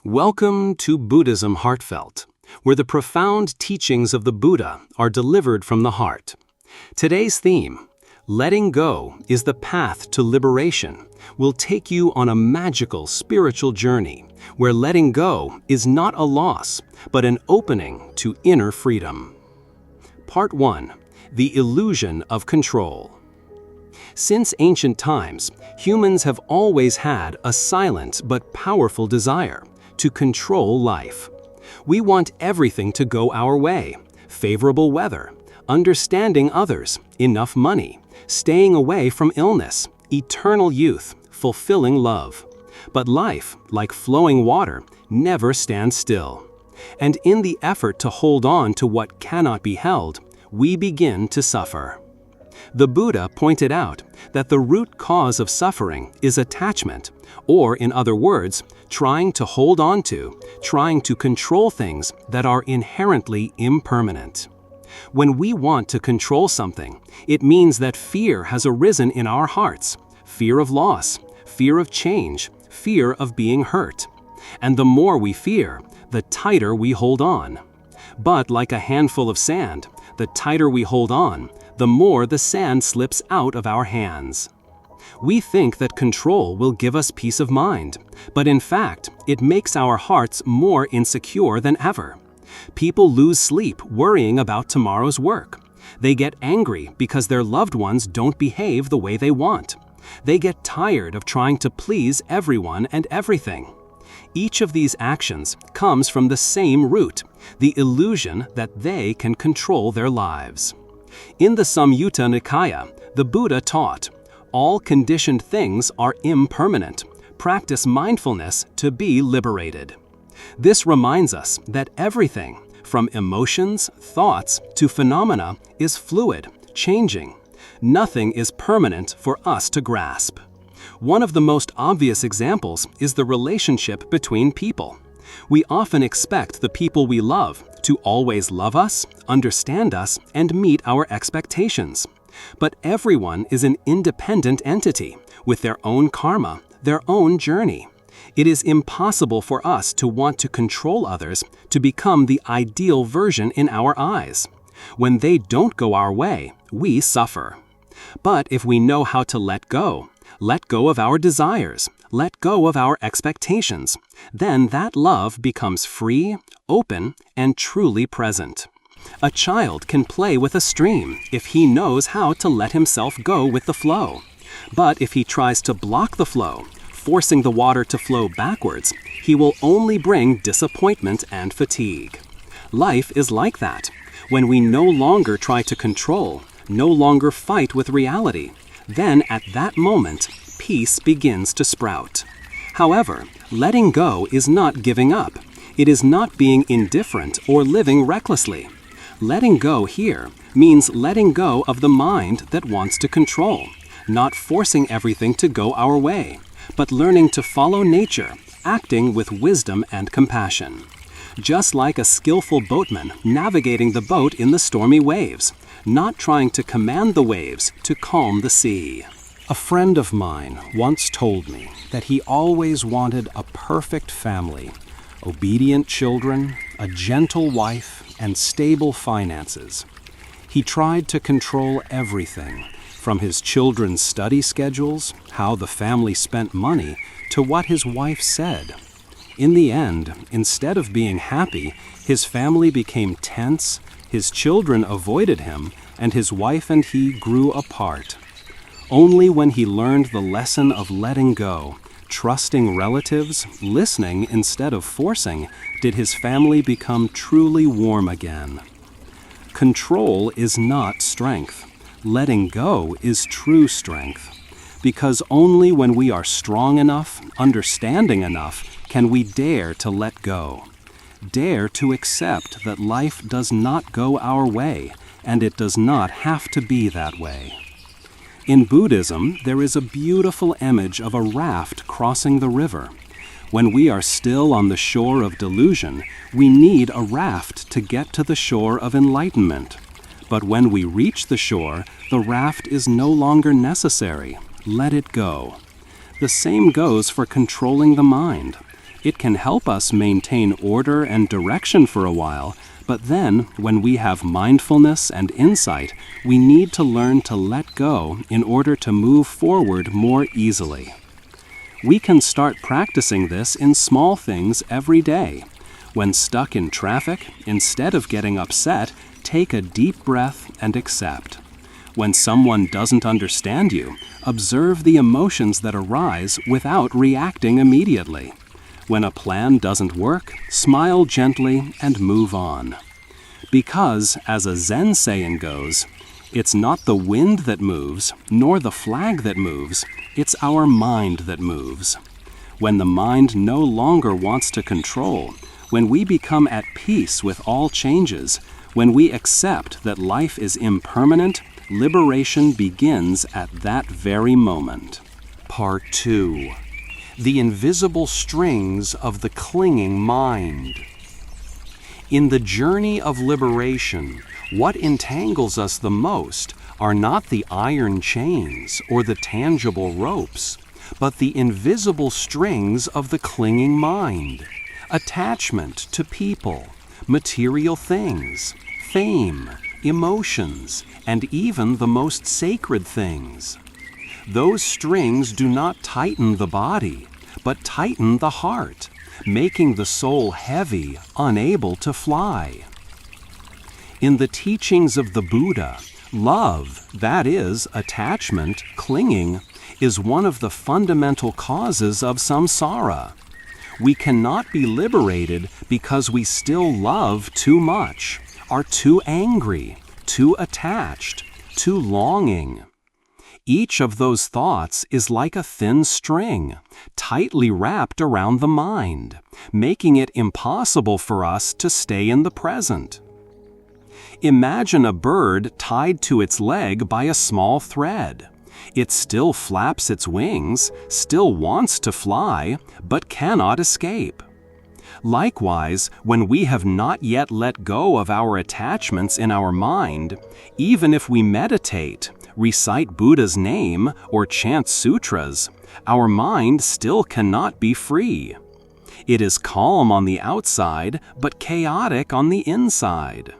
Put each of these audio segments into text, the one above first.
Welcome to Buddhism Heartfelt, where the profound teachings of the Buddha are delivered from the heart. Today's theme, Letting Go is the Path to Liberation, will take you on a magical spiritual journey where letting go is not a loss, but an opening to inner freedom. Part 1. The Illusion of Control. Since ancient times, humans have always had a silent but powerful desire to control life. We want everything to go our way: favorable weather, understanding others, enough money, staying away from illness, eternal youth, fulfilling love. But life, like flowing water, never stands still. And in the effort to hold on to what cannot be held, we begin to suffer. The Buddha pointed out that the root cause of suffering is attachment, or in other words, trying to hold on to, trying to control things that are inherently impermanent. When we want to control something, it means that fear has arisen in our hearts: fear of loss, fear of change, fear of being hurt. And the more we fear, the tighter we hold on. But like a handful of sand, the tighter we hold on, the more the sand slips out of our hands. We think that control will give us peace of mind, but in fact, it makes our hearts more insecure than ever. People lose sleep worrying about tomorrow's work. They get angry because their loved ones don't behave the way they want. They get tired of trying to please everyone and everything. Each of these actions comes from the same root, the illusion that they can control their lives. In the Samyutta Nikaya, the Buddha taught, all conditioned things are impermanent. Practice mindfulness to be liberated. This reminds us that everything, from emotions, thoughts, to phenomena, is fluid, changing. Nothing is permanent for us to grasp. One of the most obvious examples is the relationship between people. We often expect the people we love to always love us, understand us, and meet our expectations. But everyone is an independent entity with their own karma, their own journey. It is impossible for us to want to control others to become the ideal version in our eyes. When they don't go our way, we suffer. But if we know how to let go of our desires, let go of our expectations, then that love becomes free, open, and truly present. A child can play with a stream if he knows how to let himself go with the flow. But if he tries to block the flow, forcing the water to flow backwards, he will only bring disappointment and fatigue. Life is like that. When we no longer try to control, no longer fight with reality, then at that moment, peace begins to sprout. However, letting go is not giving up. It is not being indifferent or living recklessly. Letting go here means letting go of the mind that wants to control, not forcing everything to go our way, but learning to follow nature, acting with wisdom and compassion. Just like a skillful boatman navigating the boat in the stormy waves, not trying to command the waves to calm the sea. A friend of mine once told me that he always wanted a perfect family, obedient children, a gentle wife, and stable finances. He tried to control everything, from his children's study schedules, how the family spent money, to what his wife said. In the end, instead of being happy, his family became tense, his children avoided him, and his wife and he grew apart. Only when he learned the lesson of letting go, trusting relatives, listening instead of forcing, did his family become truly warm again. Control is not strength. Letting go is true strength. Because only when we are strong enough, understanding enough, can we dare to let go. Dare to accept that life does not go our way, and it does not have to be that way. In Buddhism, there is a beautiful image of a raft crossing the river. When we are still on the shore of delusion, we need a raft to get to the shore of enlightenment. But when we reach the shore, the raft is no longer necessary. Let it go. The same goes for controlling the mind. It can help us maintain order and direction for a while, but then, when we have mindfulness and insight, we need to learn to let go in order to move forward more easily. We can start practicing this in small things every day. When stuck in traffic, instead of getting upset, take a deep breath and accept. When someone doesn't understand you, observe the emotions that arise without reacting immediately. When a plan doesn't work, smile gently and move on. Because, as a Zen saying goes, it's not the wind that moves, nor the flag that moves, it's our mind that moves. When the mind no longer wants to control, when we become at peace with all changes, when we accept that life is impermanent, liberation begins at that very moment. Part 2. The invisible strings of the clinging mind. In the journey of liberation, what entangles us the most are not the iron chains or the tangible ropes, but the invisible strings of the clinging mind. Attachment to people, material things, fame, emotions, and even the most sacred things. Those strings do not tighten the body, but tighten the heart, making the soul heavy, unable to fly. In the teachings of the Buddha, love, that is, attachment, clinging, is one of the fundamental causes of samsara. We cannot be liberated because we still love too much, are too angry, too attached, too longing. Each of those thoughts is like a thin string, tightly wrapped around the mind, making it impossible for us to stay in the present. Imagine a bird tied to its leg by a small thread. It still flaps its wings, still wants to fly, but cannot escape. Likewise, when we have not yet let go of our attachments in our mind, even if we meditate, recite Buddha's name, or chant sutras, our mind still cannot be free. It is calm on the outside, but chaotic on the inside.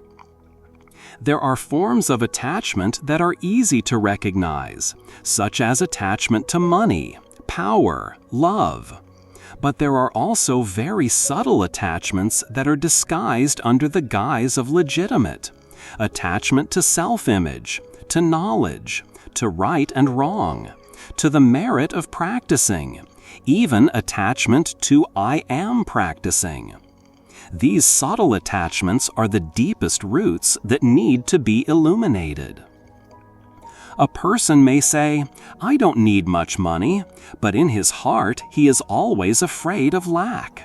There are forms of attachment that are easy to recognize, such as attachment to money, power, love. But there are also very subtle attachments that are disguised under the guise of legitimate. Attachment to self-image, to knowledge, to right and wrong, to the merit of practicing, even attachment to I am practicing. These subtle attachments are the deepest roots that need to be illuminated. A person may say, "I don't need much money," but in his heart he is always afraid of lack.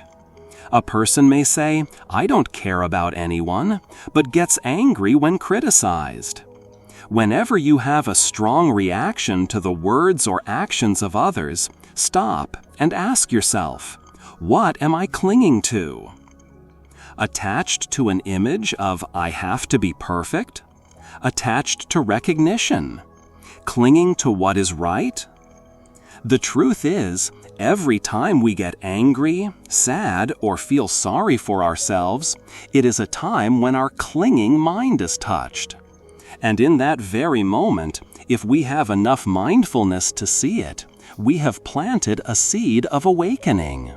A person may say, "I don't care about anyone," but gets angry when criticized. Whenever you have a strong reaction to the words or actions of others, stop and ask yourself, what am I clinging to? Attached to an image of I have to be perfect? Attached to recognition? Clinging to what is right? The truth is, every time we get angry, sad, or feel sorry for ourselves, it is a time when our clinging mind is touched. And in that very moment, if we have enough mindfulness to see it, we have planted a seed of awakening.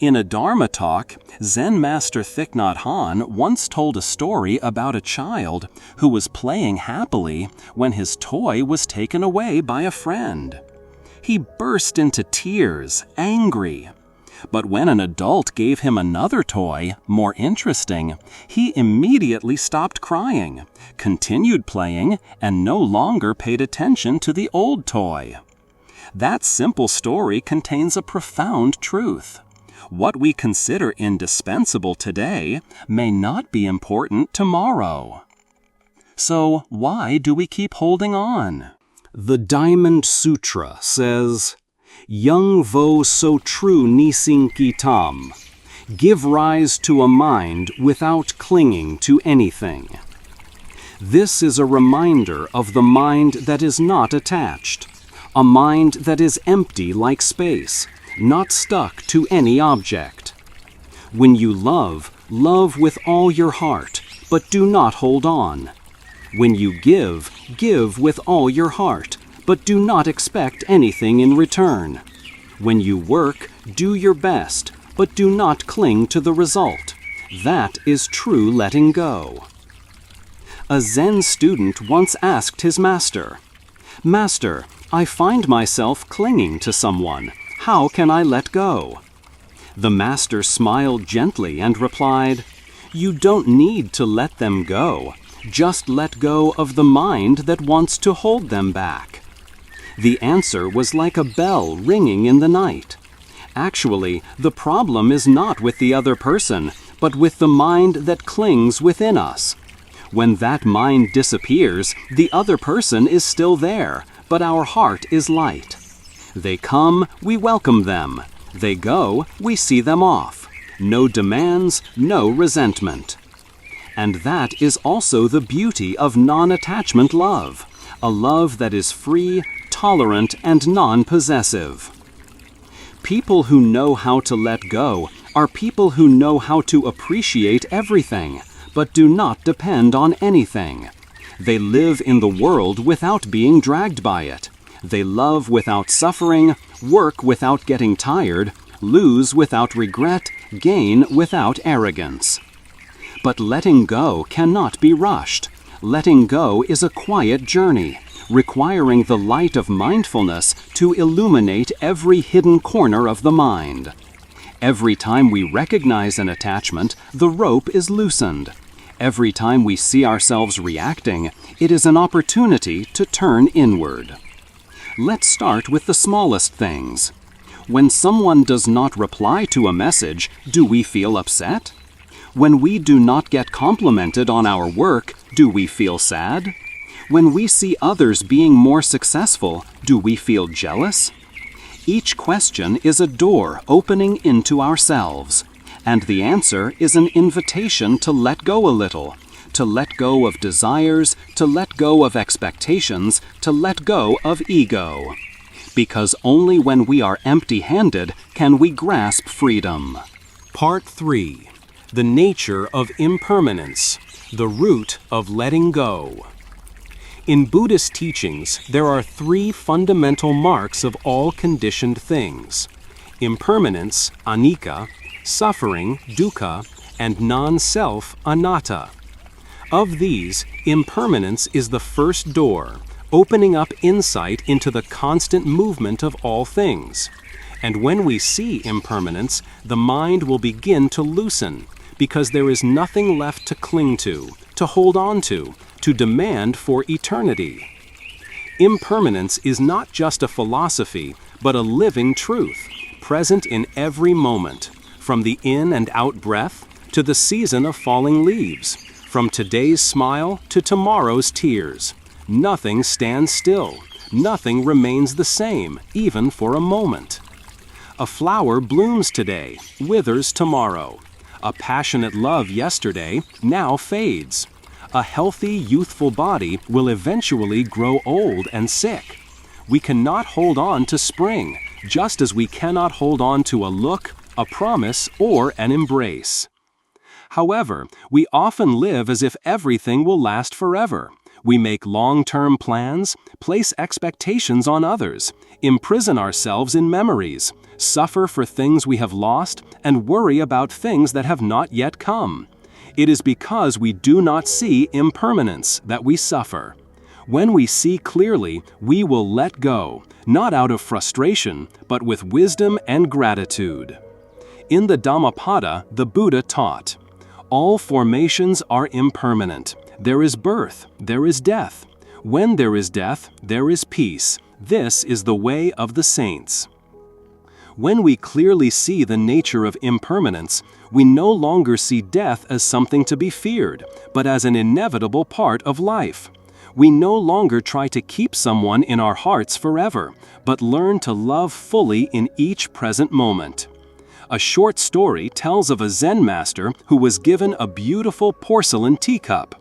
In a Dharma talk, Zen Master Thich Nhat Hanh once told a story about a child who was playing happily when his toy was taken away by a friend. He burst into tears, angry. But when an adult gave him another toy, more interesting, he immediately stopped crying, continued playing, and no longer paid attention to the old toy. That simple story contains a profound truth. What we consider indispensable today may not be important tomorrow. So why do we keep holding on? The Diamond Sutra says, "Young vo so true nisinki tam," give rise to a mind without clinging to anything. This is a reminder of the mind that is not attached, a mind that is empty like space, not stuck to any object. When you love, love with all your heart, but do not hold on. When you give, give with all your heart, but do not expect anything in return. When you work, do your best, but do not cling to the result. That is true letting go. A Zen student once asked his master, "Master, I find myself clinging to someone. How can I let go?" The master smiled gently and replied, "You don't need to let them go. Just let go of the mind that wants to hold them back." The answer was like a bell ringing in the night. Actually, the problem is not with the other person, but with the mind that clings within us. When that mind disappears, the other person is still there, but our heart is light. They come, we welcome them. They go, we see them off. No demands, no resentment. And that is also the beauty of non-attachment love, a love that is free, tolerant, and non-possessive. People who know how to let go are people who know how to appreciate everything, but do not depend on anything. They live in the world without being dragged by it. They love without suffering, work without getting tired, lose without regret, gain without arrogance. But letting go cannot be rushed. Letting go is a quiet journey, requiring the light of mindfulness to illuminate every hidden corner of the mind. Every time we recognize an attachment, the rope is loosened. Every time we see ourselves reacting, it is an opportunity to turn inward. Let's start with the smallest things. When someone does not reply to a message, do we feel upset? When we do not get complimented on our work, do we feel sad? When we see others being more successful, do we feel jealous? Each question is a door opening into ourselves, and the answer is an invitation to let go a little, to let go of desires, to let go of expectations, to let go of ego. Because only when we are empty-handed can we grasp freedom. Part 3. The nature of impermanence, the root of letting go. In Buddhist teachings, there are 3 fundamental marks of all conditioned things: impermanence, anicca, suffering, dukkha, and non-self, anatta. Of these, impermanence is the first door, opening up insight into the constant movement of all things. And when we see impermanence, the mind will begin to loosen, because there is nothing left to cling to hold on to demand for eternity. Impermanence is not just a philosophy, but a living truth, present in every moment, from the in and out breath to the season of falling leaves, from today's smile to tomorrow's tears. Nothing stands still. Nothing remains the same, even for a moment. A flower blooms today, withers tomorrow. A passionate love yesterday now fades. A healthy, youthful body will eventually grow old and sick. We cannot hold on to spring, just as we cannot hold on to a look, a promise, or an embrace. However, we often live as if everything will last forever. We make long-term plans, place expectations on others, imprison ourselves in memories, suffer for things we have lost, and worry about things that have not yet come. It is because we do not see impermanence that we suffer. When we see clearly, we will let go, not out of frustration, but with wisdom and gratitude. In the Dhammapada, the Buddha taught, "All formations are impermanent. There is birth, there is death. When there is death, there is peace. This is the way of the saints." When we clearly see the nature of impermanence, we no longer see death as something to be feared, but as an inevitable part of life. We no longer try to keep someone in our hearts forever, but learn to love fully in each present moment. A short story tells of a Zen master who was given a beautiful porcelain teacup.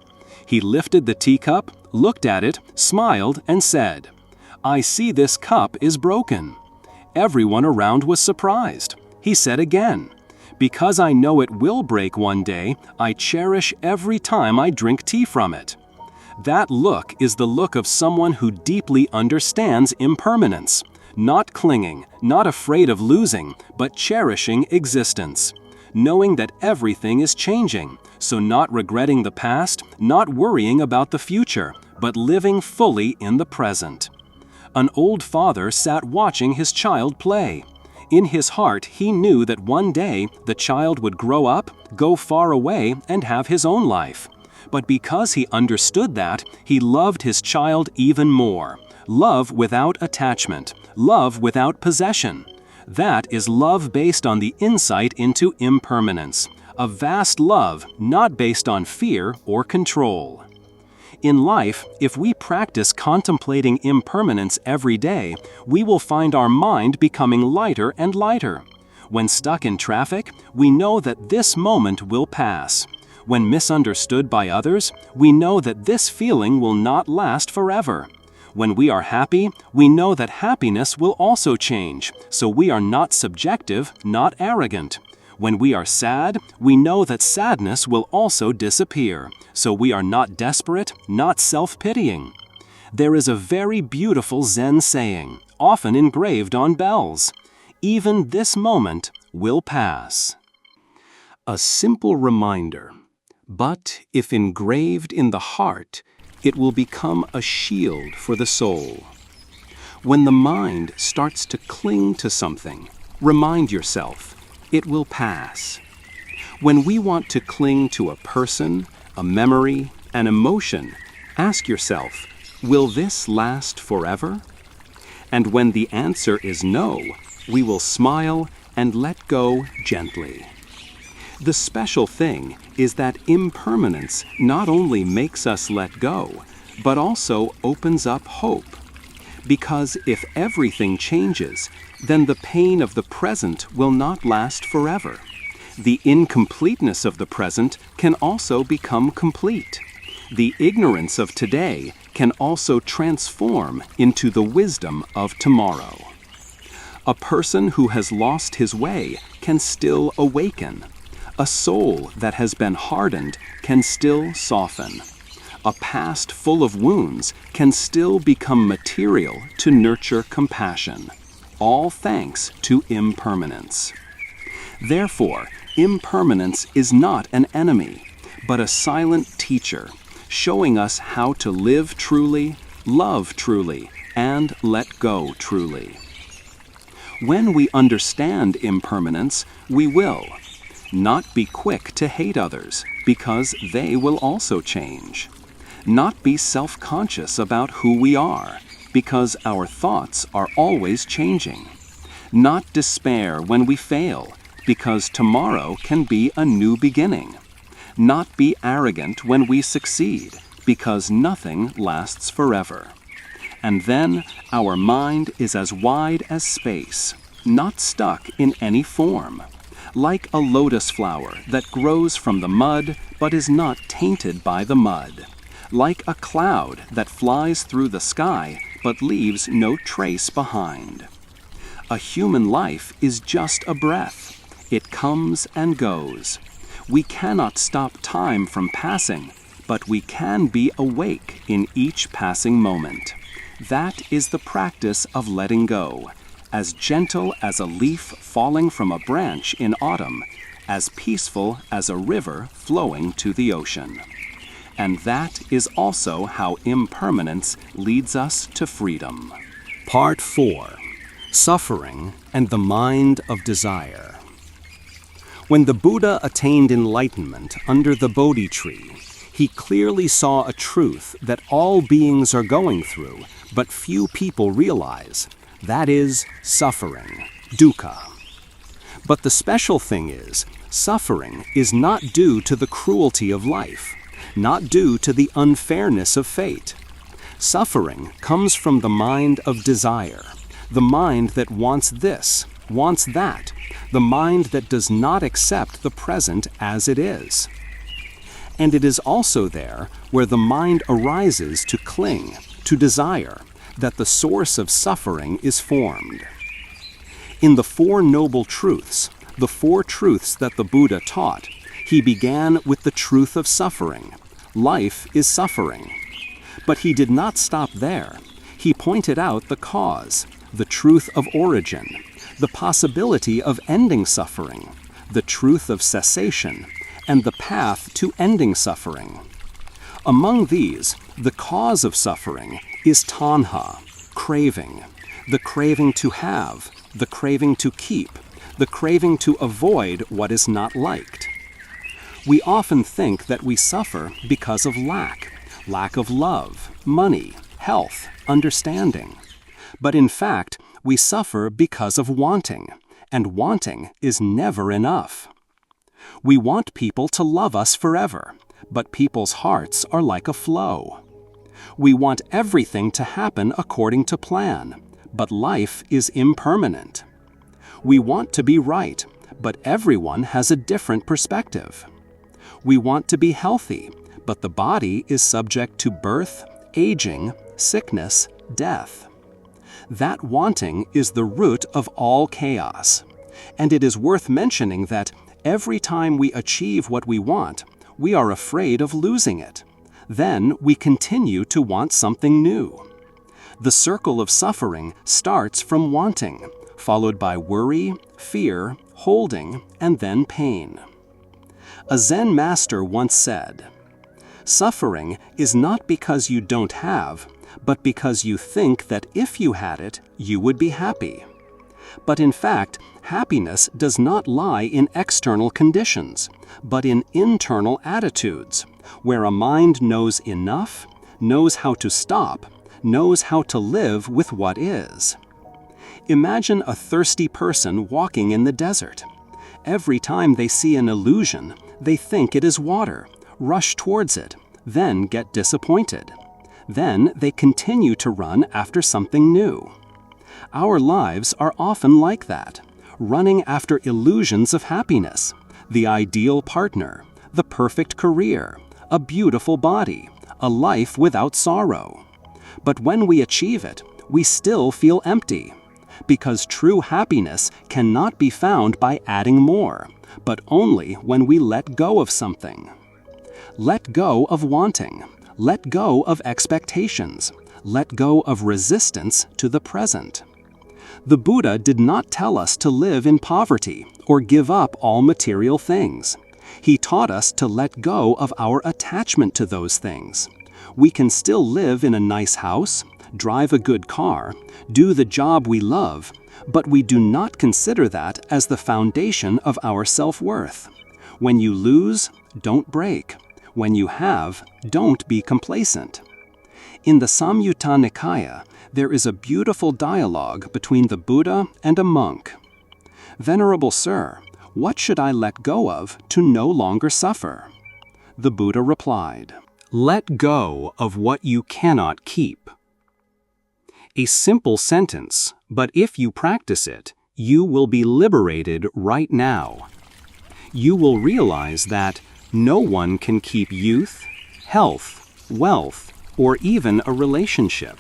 He lifted the teacup, looked at it, smiled, and said, "I see this cup is broken." Everyone around was surprised. He said again, "Because I know it will break one day, I cherish every time I drink tea from it." That look is the look of someone who deeply understands impermanence, not clinging, not afraid of losing, but cherishing existence, knowing that everything is changing, so not regretting the past, not worrying about the future, but living fully in the present. An old father sat watching his child play. In his heart, he knew that one day the child would grow up, go far away, and have his own life. But because he understood that, he loved his child even more. Love without attachment, love without possession. That is love based on the insight into impermanence, a vast love not based on fear or control. In life, if we practice contemplating impermanence every day, we will find our mind becoming lighter and lighter. When stuck in traffic, we know that this moment will pass. When misunderstood by others, we know that this feeling will not last forever. When we are happy, we know that happiness will also change, so we are not subjective, not arrogant. When we are sad, we know that sadness will also disappear, so we are not desperate, not self-pitying. There is a very beautiful Zen saying, often engraved on bells, "Even this moment will pass." A simple reminder, but if engraved in the heart, it will become a shield for the soul. When the mind starts to cling to something, remind yourself, it will pass. When we want to cling to a person, a memory, an emotion, ask yourself, will this last forever? And when the answer is no, we will smile and let go gently. The special thing is that impermanence not only makes us let go, but also opens up hope. Because if everything changes, then the pain of the present will not last forever. The incompleteness of the present can also become complete. The ignorance of today can also transform into the wisdom of tomorrow. A person who has lost his way can still awaken. A soul that has been hardened can still soften. A past full of wounds can still become material to nurture compassion, all thanks to impermanence. Therefore, impermanence is not an enemy, but a silent teacher, showing us how to live truly, love truly, and let go truly. When we understand impermanence, we will not be quick to hate others, because they will also change. Not be self-conscious about who we are, because our thoughts are always changing. Not despair when we fail, because tomorrow can be a new beginning. Not be arrogant when we succeed, because nothing lasts forever. And then our mind is as wide as space, not stuck in any form. Like a lotus flower that grows from the mud but is not tainted by the mud. Like a cloud that flies through the sky but leaves no trace behind. A human life is just a breath. It comes and goes. We cannot stop time from passing, but we can be awake in each passing moment. That is the practice of letting go. As gentle as a leaf falling from a branch in autumn, as peaceful as a river flowing to the ocean. And that is also how impermanence leads us to freedom. Part 4. Suffering and the Mind of Desire. When the Buddha attained enlightenment under the Bodhi tree, he clearly saw a truth that all beings are going through, but few people realize. That is suffering, dukkha. But the special thing is, suffering is not due to the cruelty of life, not due to the unfairness of fate. Suffering comes from the mind of desire, the mind that wants this, wants that, the mind that does not accept the present as it is. And it is also there where the mind arises to cling, to desire, that the source of suffering is formed. In the Four Noble Truths, the four truths that the Buddha taught, he began with the truth of suffering. Life is suffering. But he did not stop there. He pointed out the cause, the truth of origin, the possibility of ending suffering, the truth of cessation, and the path to ending suffering. Among these, the cause of suffering is tanha, craving, the craving to have, the craving to keep, the craving to avoid what is not liked. We often think that we suffer because of lack of love, money, health, understanding. But in fact, we suffer because of wanting, and wanting is never enough. We want people to love us forever, but people's hearts are like a flow. We want everything to happen according to plan, but life is impermanent. We want to be right, but everyone has a different perspective. We want to be healthy, but the body is subject to birth, aging, sickness, death. That wanting is the root of all chaos, and it is worth mentioning that every time we achieve what we want, we are afraid of losing it. Then we continue to want something new. The circle of suffering starts from wanting, followed by worry, fear, holding, and then pain. A Zen master once said, "Suffering is not because you don't have, but because you think that if you had it, you would be happy." But in fact, happiness does not lie in external conditions, but in internal attitudes, where a mind knows enough, knows how to stop, knows how to live with what is. Imagine a thirsty person walking in the desert. Every time they see an illusion, they think it is water, rush towards it, then get disappointed. Then they continue to run after something new. Our lives are often like that, running after illusions of happiness, the ideal partner, the perfect career, a beautiful body, a life without sorrow. But when we achieve it, we still feel empty, because true happiness cannot be found by adding more, but only when we let go of something. Let go of wanting, let go of expectations, let go of resistance to the present. The Buddha did not tell us to live in poverty or give up all material things. He taught us to let go of our attachment to those things. We can still live in a nice house, drive a good car, do the job we love, but we do not consider that as the foundation of our self-worth. When you lose, don't break. When you have, don't be complacent. In the Samyutta Nikaya, there is a beautiful dialogue between the Buddha and a monk. "Venerable Sir, what should I let go of to no longer suffer?" The Buddha replied, "Let go of what you cannot keep." A simple sentence, but if you practice it, you will be liberated right now. You will realize that no one can keep youth, health, wealth, or even a relationship.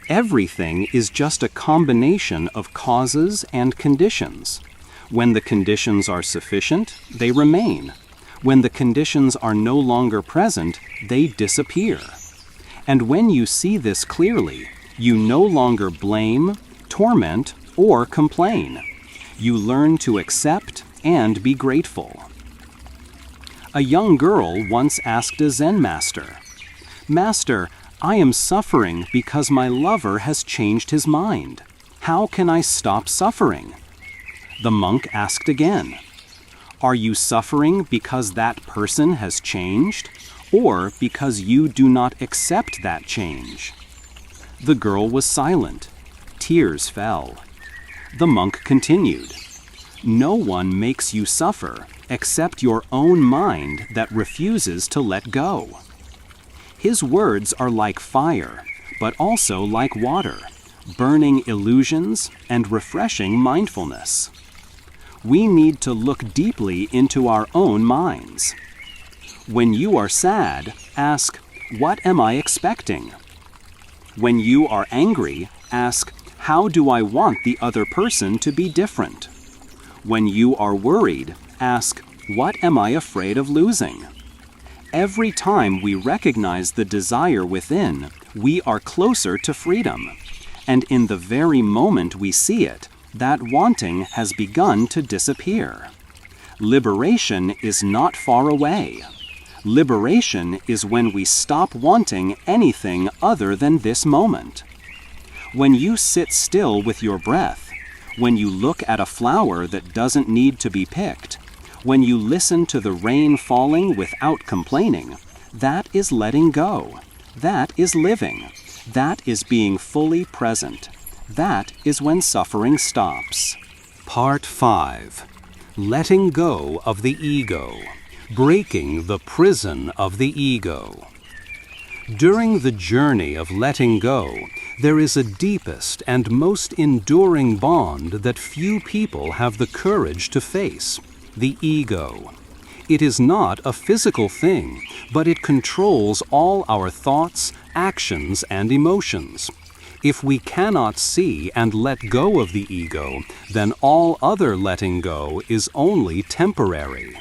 Everything is just a combination of causes and conditions. When the conditions are sufficient, they remain. When the conditions are no longer present, they disappear. And when you see this clearly, you no longer blame, torment, or complain. You learn to accept and be grateful. A young girl once asked a Zen master, "Master, I am suffering because my lover has changed his mind. How can I stop suffering?" The monk asked again, "Are you suffering because that person has changed, or because you do not accept that change?" The girl was silent. Tears fell. The monk continued, "No one makes you suffer except your own mind that refuses to let go." His words are like fire, but also like water, burning illusions and refreshing mindfulness. We need to look deeply into our own minds. When you are sad, ask, "What am I expecting?" When you are angry, ask, how do I want the other person to be different? When you are worried, ask, what am I afraid of losing? Every time we recognize the desire within, we are closer to freedom. And in the very moment we see it, that wanting has begun to disappear. Liberation is not far away. Liberation is when we stop wanting anything other than this moment. When you sit still with your breath, when you look at a flower that doesn't need to be picked, when you listen to the rain falling without complaining, that is letting go. That is living. That is being fully present. That is when suffering stops. Part 5. Letting go of the ego. Breaking the prison of the ego. During the journey of letting go, there is a deepest and most enduring bond that few people have the courage to face. The ego. It is not a physical thing, but it controls all our thoughts, actions, and emotions. If we cannot see and let go of the ego, then all other letting go is only temporary.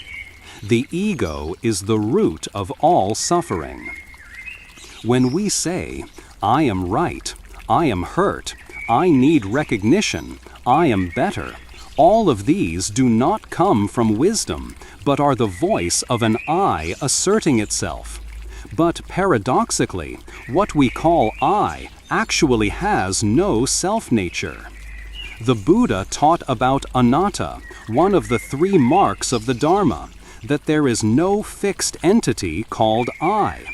The ego is the root of all suffering. When we say, I am right, I am hurt, I need recognition, I am better, all of these do not come from wisdom, but are the voice of an I asserting itself. But paradoxically, what we call I actually has no self-nature. The Buddha taught about anatta, one of the 3 marks of the Dharma, that there is no fixed entity called I.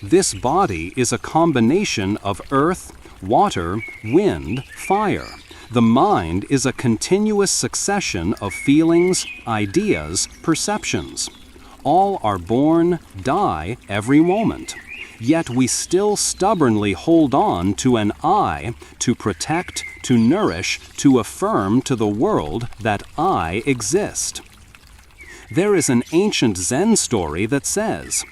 This body is a combination of earth, water, wind, fire. The mind is a continuous succession of feelings, ideas, perceptions. All are born, die every moment. Yet we still stubbornly hold on to an I to protect, to nourish, to affirm to the world that I exist. There is an ancient Zen story that says,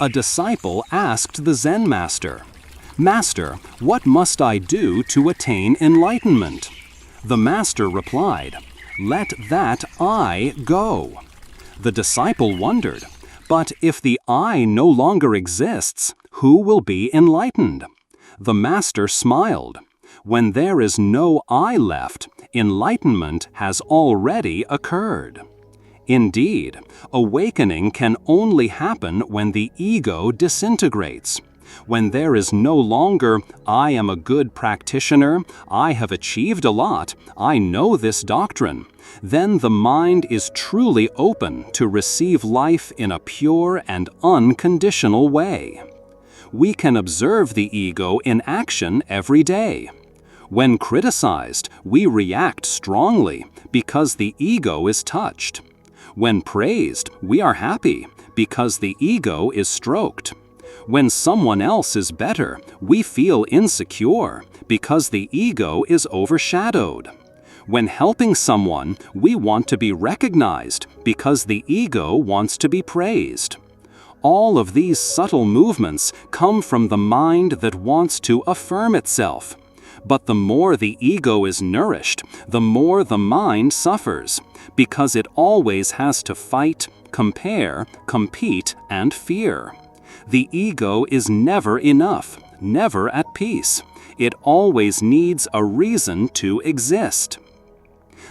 a disciple asked the Zen master, "Master, what must I do to attain enlightenment?" The master replied, "Let that I go." The disciple wondered, "But if the I no longer exists, who will be enlightened?" The master smiled. "When there is no I left, enlightenment has already occurred." Indeed, awakening can only happen when the ego disintegrates. When there is no longer, I am a good practitioner, I have achieved a lot, I know this doctrine, then the mind is truly open to receive life in a pure and unconditional way. We can observe the ego in action every day. When criticized, we react strongly because the ego is touched. When praised, we are happy because the ego is stroked. When someone else is better, we feel insecure because the ego is overshadowed. When helping someone, we want to be recognized because the ego wants to be praised. All of these subtle movements come from the mind that wants to affirm itself. But the more the ego is nourished, the more the mind suffers, because it always has to fight, compare, compete, and fear. The ego is never enough, never at peace. It always needs a reason to exist.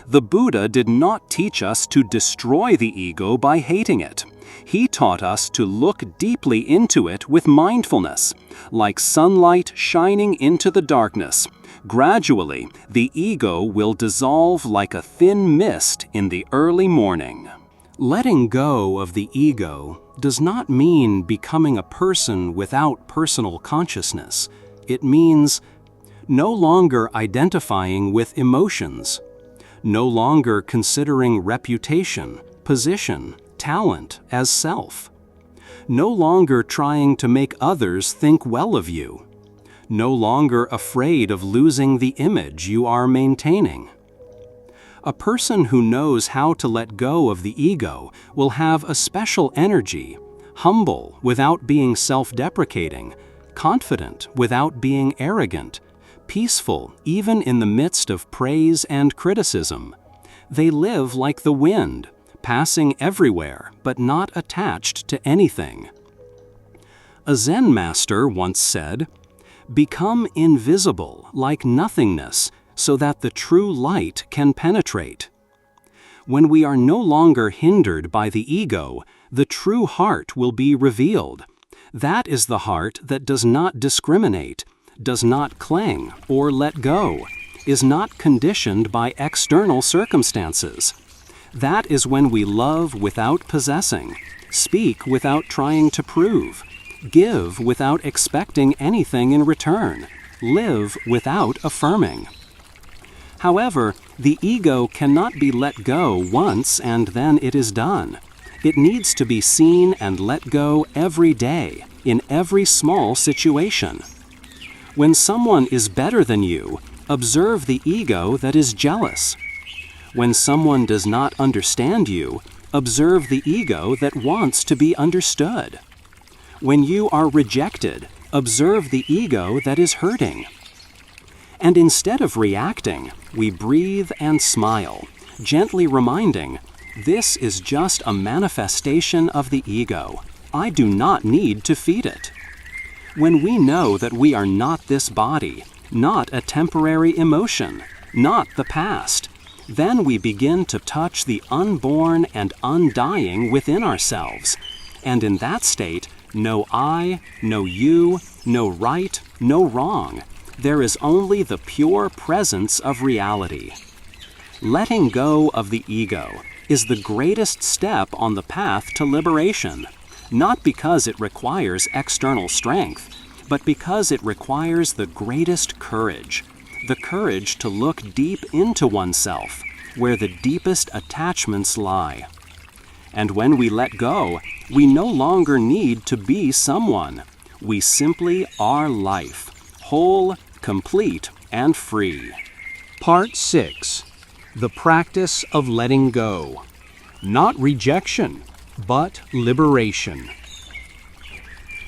The Buddha did not teach us to destroy the ego by hating it. He taught us to look deeply into it with mindfulness, like sunlight shining into the darkness. Gradually, the ego will dissolve like a thin mist in the early morning. Letting go of the ego does not mean becoming a person without personal consciousness. It means no longer identifying with emotions, no longer considering reputation, position, talent as self, no longer trying to make others think well of you, no longer afraid of losing the image you are maintaining. A person who knows how to let go of the ego will have a special energy, humble without being self-deprecating, confident without being arrogant, peaceful even in the midst of praise and criticism. They live like the wind, passing everywhere but not attached to anything. A Zen master once said, "Become invisible like nothingness so that the true light can penetrate." When we are no longer hindered by the ego, the true heart will be revealed. That is the heart that does not discriminate, does not cling or let go, is not conditioned by external circumstances. That is when we love without possessing, speak without trying to prove, give without expecting anything in return, live without affirming. However, the ego cannot be let go once and then it is done. It needs to be seen and let go every day, in every small situation. When someone is better than you, observe the ego that is jealous. When someone does not understand you, observe the ego that wants to be understood. When you are rejected, observe the ego that is hurting. And instead of reacting, we breathe and smile, gently reminding, this is just a manifestation of the ego. I do not need to feed it. When we know that we are not this body, not a temporary emotion, not the past, then we begin to touch the unborn and undying within ourselves. And in that state, no I, no you, no right, no wrong. There is only the pure presence of reality. Letting go of the ego is the greatest step on the path to liberation, not because it requires external strength, but because it requires the greatest courage, the courage to look deep into oneself, where the deepest attachments lie. And when we let go, we no longer need to be someone. We simply are life, whole, complete, and free. Part 6. The practice of letting go. Not rejection, but liberation.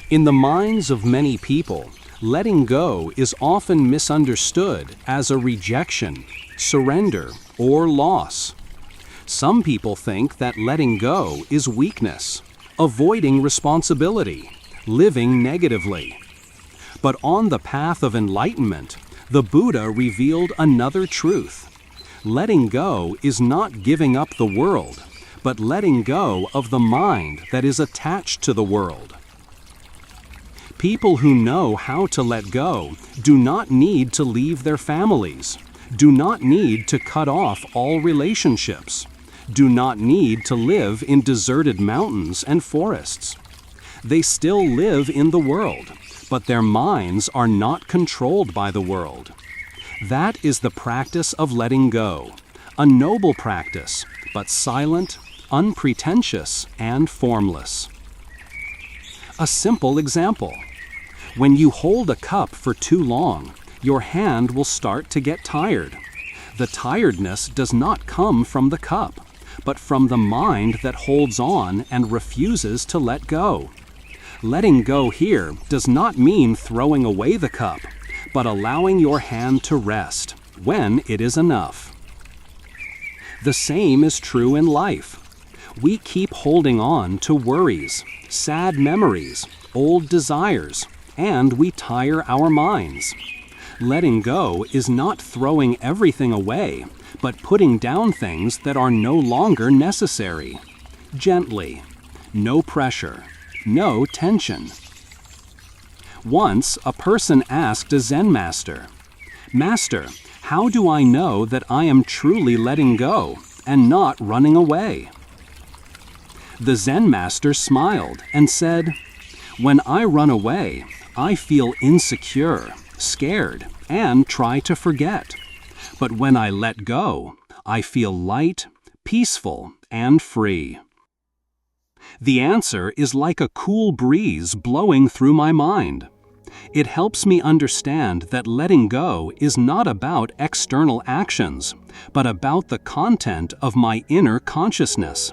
In the minds of many people, letting go is often misunderstood as a rejection, surrender, or loss. Some people think that letting go is weakness, avoiding responsibility, living negatively. But on the path of enlightenment, the Buddha revealed another truth. Letting go is not giving up the world, but letting go of the mind that is attached to the world. People who know how to let go do not need to leave their families, do not need to cut off all relationships, do not need to live in deserted mountains and forests. They still live in the world, but their minds are not controlled by the world. That is the practice of letting go, a noble practice, but silent, unpretentious, and formless. A simple example. When you hold a cup for too long, your hand will start to get tired. The tiredness does not come from the cup, but from the mind that holds on and refuses to let go. Letting go here does not mean throwing away the cup, but allowing your hand to rest when it is enough. The same is true in life. We keep holding on to worries, sad memories, old desires, and we tire our minds. Letting go is not throwing everything away, but putting down things that are no longer necessary. Gently, no pressure, no tension. Once, a person asked a Zen master, "Master, how do I know that I am truly letting go and not running away?" The Zen master smiled and said, "When I run away, I feel insecure, scared, and try to forget. But when I let go, I feel light, peaceful, and free." The answer is like a cool breeze blowing through my mind. It helps me understand that letting go is not about external actions, but about the content of my inner consciousness.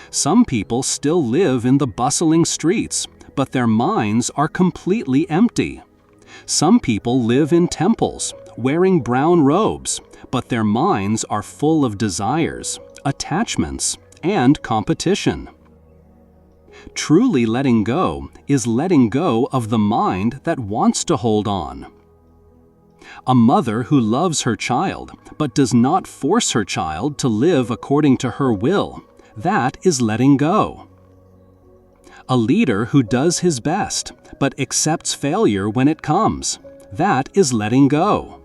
Some people still live in the bustling streets, but their minds are completely empty. Some people live in temples wearing brown robes, but their minds are full of desires, attachments, and competition. Truly letting go is letting go of the mind that wants to hold on. A mother who loves her child but does not force her child to live according to her will, that is letting go. A leader who does his best but accepts failure when it comes, that is letting go.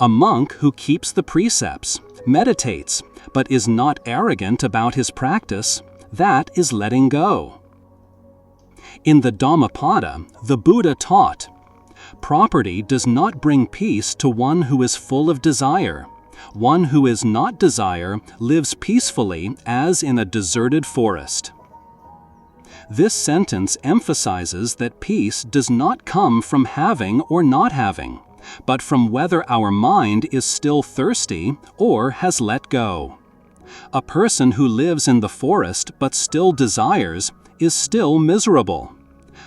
A monk who keeps the precepts, meditates, but is not arrogant about his practice, that is letting go. In the Dhammapada, the Buddha taught, property does not bring peace to one who is full of desire. One who is not desire lives peacefully as in a deserted forest. This sentence emphasizes that peace does not come from having or not having, but from whether our mind is still thirsty or has let go. A person who lives in the forest but still desires is still miserable.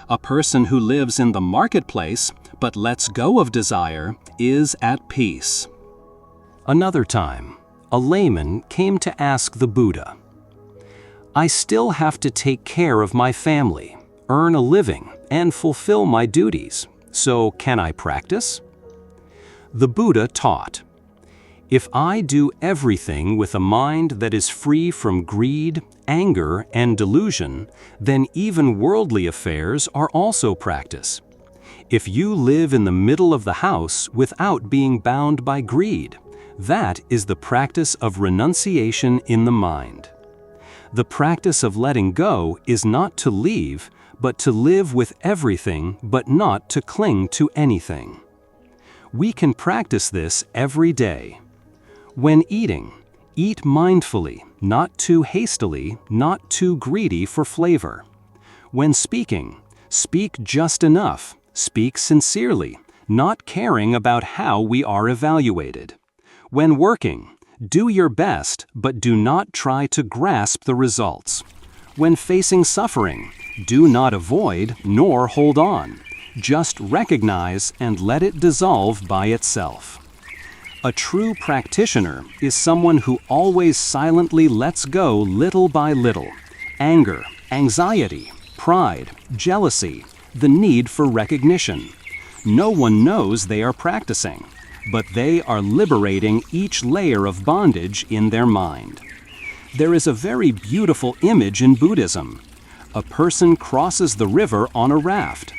A person who lives in the marketplace but lets go of desire is at peace. Another time, a layman came to ask the Buddha, I still have to take care of my family, earn a living, and fulfill my duties, so can I practice? The Buddha taught, if I do everything with a mind that is free from greed, anger, and delusion, then even worldly affairs are also practice. If you live in the middle of the house without being bound by greed, that is the practice of renunciation in the mind. The practice of letting go is not to leave, but to live with everything but not to cling to anything. We can practice this every day. When eating, eat mindfully, not too hastily, not too greedy for flavor. When speaking, speak just enough, speak sincerely, not caring about how we are evaluated. When working, do your best, but do not try to grasp the results. When facing suffering, do not avoid nor hold on. Just recognize and let it dissolve by itself. A true practitioner is someone who always silently lets go little by little. Anger, anxiety, pride, jealousy, the need for recognition. No one knows they are practicing, but they are liberating each layer of bondage in their mind. There is a very beautiful image in Buddhism. A person crosses the river on a raft.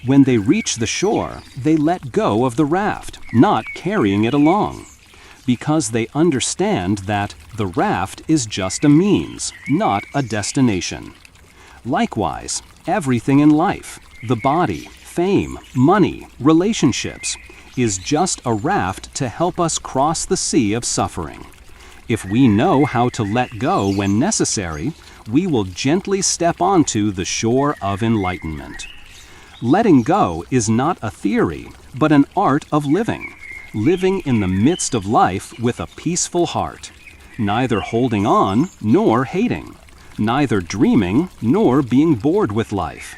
When they reach the shore, they let go of the raft, not carrying it along, because they understand that the raft is just a means, not a destination. Likewise, everything in life, the body, fame, money, relationships, is just a raft to help us cross the sea of suffering. If we know how to let go when necessary, we will gently step onto the shore of enlightenment. Letting go is not a theory, but an art of living in the midst of life with a peaceful heart, neither holding on nor hating, neither dreaming nor being bored with life,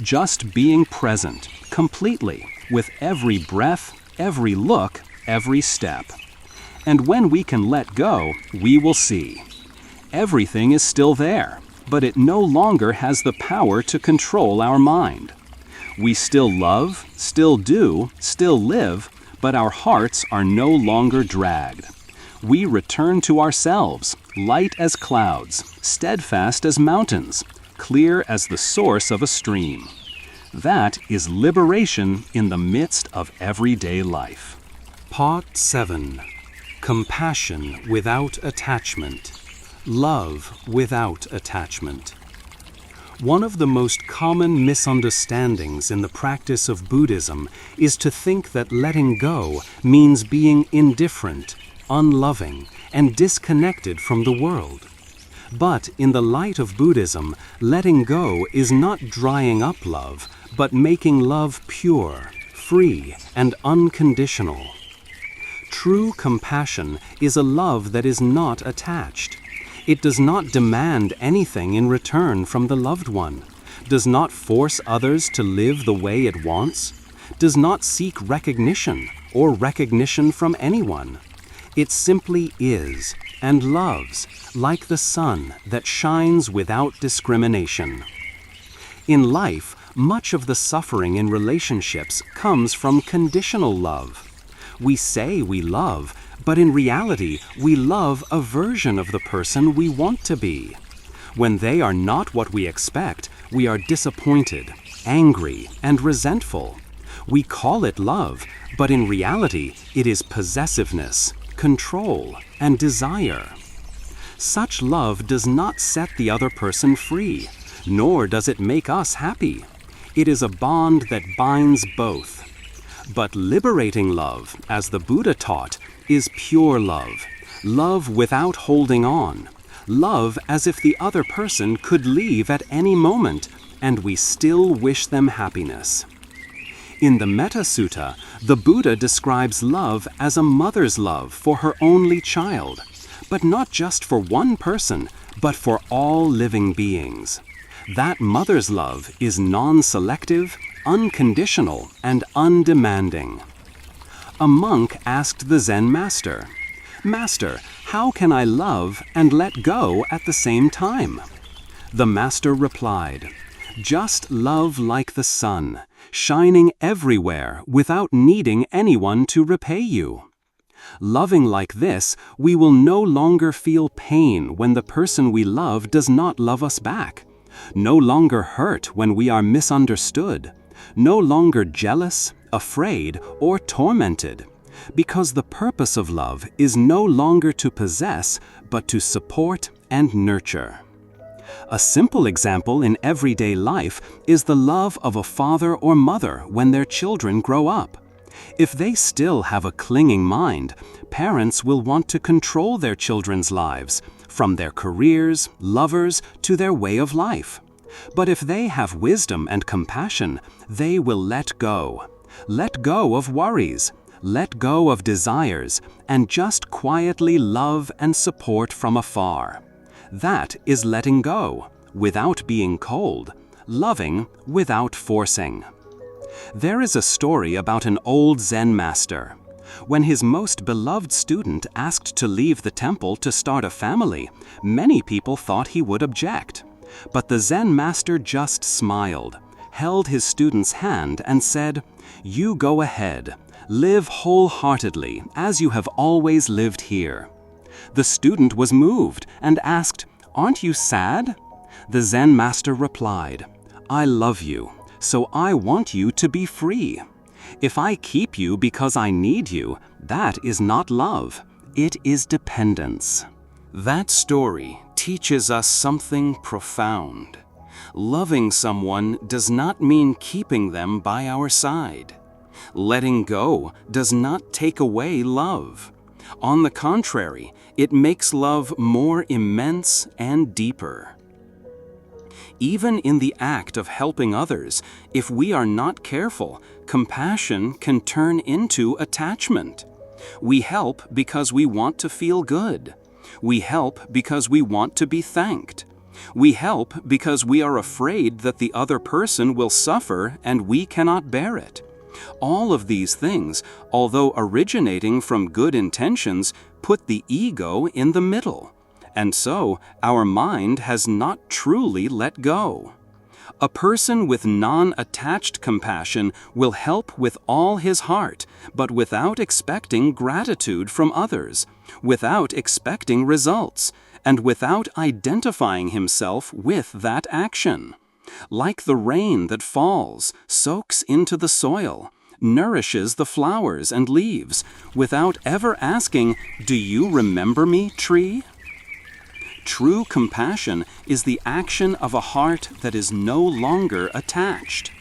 just being present, completely, with every breath, every look, every step. And when we can let go, we will see. Everything is still there, but it no longer has the power to control our mind. We still love, still do, still live, but our hearts are no longer dragged. We return to ourselves, light as clouds, steadfast as mountains, clear as the source of a stream. That is liberation in the midst of everyday life. Part 7. Compassion without attachment. Love without attachment. One of the most common misunderstandings in the practice of Buddhism is to think that letting go means being indifferent, unloving, and disconnected from the world. But in the light of Buddhism, letting go is not drying up love, but making love pure, free, and unconditional. True compassion is a love that is not attached. It does not demand anything in return from the loved one, does not force others to live the way it wants, does not seek recognition, or recognition from anyone. It simply is and loves, like the sun that shines without discrimination. In life, much of the suffering in relationships comes from conditional love. We say we love, but in reality, we love a version of the person we want to be. When they are not what we expect, we are disappointed, angry, and resentful. We call it love, but in reality, it is possessiveness, control, and desire. Such love does not set the other person free, nor does it make us happy. It is a bond that binds both. But liberating love, as the Buddha taught, is pure love, love without holding on, love as if the other person could leave at any moment and we still wish them happiness. In the Metta Sutta, the Buddha describes love as a mother's love for her only child, but not just for one person, but for all living beings. That mother's love is non-selective, unconditional, and undemanding. A monk asked the Zen master, "Master, how can I love and let go at the same time?" The master replied, "Just love like the sun, shining everywhere without needing anyone to repay you." Loving like this, we will no longer feel pain when the person we love does not love us back, no longer hurt when we are misunderstood, no longer jealous, afraid, or tormented, because the purpose of love is no longer to possess, but to support and nurture. A simple example in everyday life is the love of a father or mother when their children grow up. If they still have a clinging mind, parents will want to control their children's lives, from their careers, lovers, to their way of life. But if they have wisdom and compassion, they will let go. Let go of worries, let go of desires, and just quietly love and support from afar. That is letting go, without being cold, loving without forcing. There is a story about an old Zen master. When his most beloved student asked to leave the temple to start a family, many people thought he would object. But the Zen master just smiled, held his student's hand and said, "You go ahead. Live wholeheartedly as you have always lived here." The student was moved and asked, "Aren't you sad?" The Zen master replied, "I love you, so I want you to be free. If I keep you because I need you, that is not love. It is dependence." That story teaches us something profound. Loving someone does not mean keeping them by our side. Letting go does not take away love. On the contrary, it makes love more immense and deeper. Even in the act of helping others, if we are not careful, compassion can turn into attachment. We help because we want to feel good. We help because we want to be thanked. We help because we are afraid that the other person will suffer and we cannot bear it. All of these things, although originating from good intentions, put the ego in the middle. And so, our mind has not truly let go. A person with non-attached compassion will help with all his heart, but without expecting gratitude from others, without expecting results, and without identifying himself with that action. Like the rain that falls, soaks into the soil, nourishes the flowers and leaves, without ever asking, "Do you remember me, tree?" True compassion is the action of a heart that is no longer attached.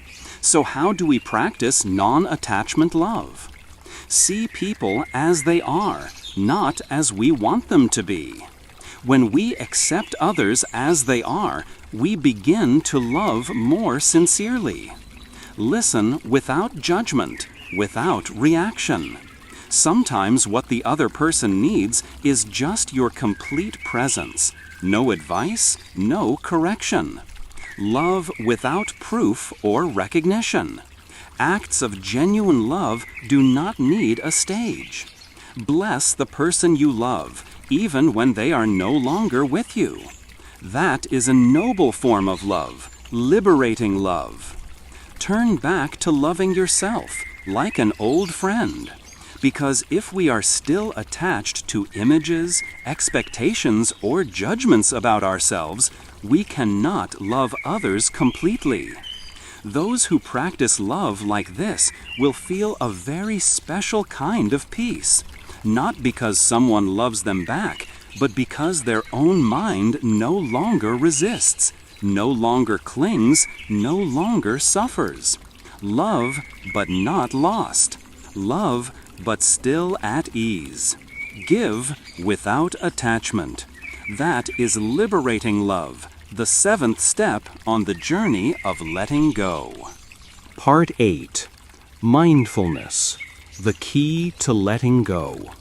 So how do we practice non-attachment love? See people as they are, not as we want them to be. When we accept others as they are, we begin to love more sincerely. Listen without judgment, without reaction. Sometimes what the other person needs is just your complete presence. No advice, no correction. Love without proof or recognition. Acts of genuine love do not need a stage. Bless the person you love, even when they are no longer with you. That is a noble form of love, liberating love. Turn back to loving yourself, like an old friend. Because if we are still attached to images, expectations, or judgments about ourselves, we cannot love others completely. Those who practice love like this will feel a very special kind of peace, not because someone loves them back, but because their own mind no longer resists, no longer clings, no longer suffers. Love, but not lost. Love, but still at ease. Give without attachment. That is liberating love, the 7th step on the journey of letting go. Part 8. Mindfulness, the key to letting go.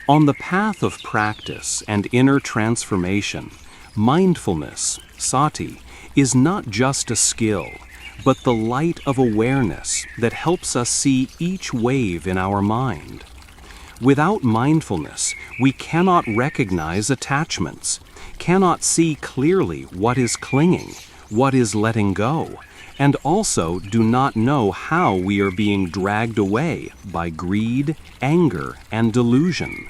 On the path of practice and inner transformation, mindfulness, sati, is not just a skill, but the light of awareness that helps us see each wave in our mind. Without mindfulness, we cannot recognize attachments, cannot see clearly what is clinging, what is letting go, and also do not know how we are being dragged away by greed, anger, and delusion.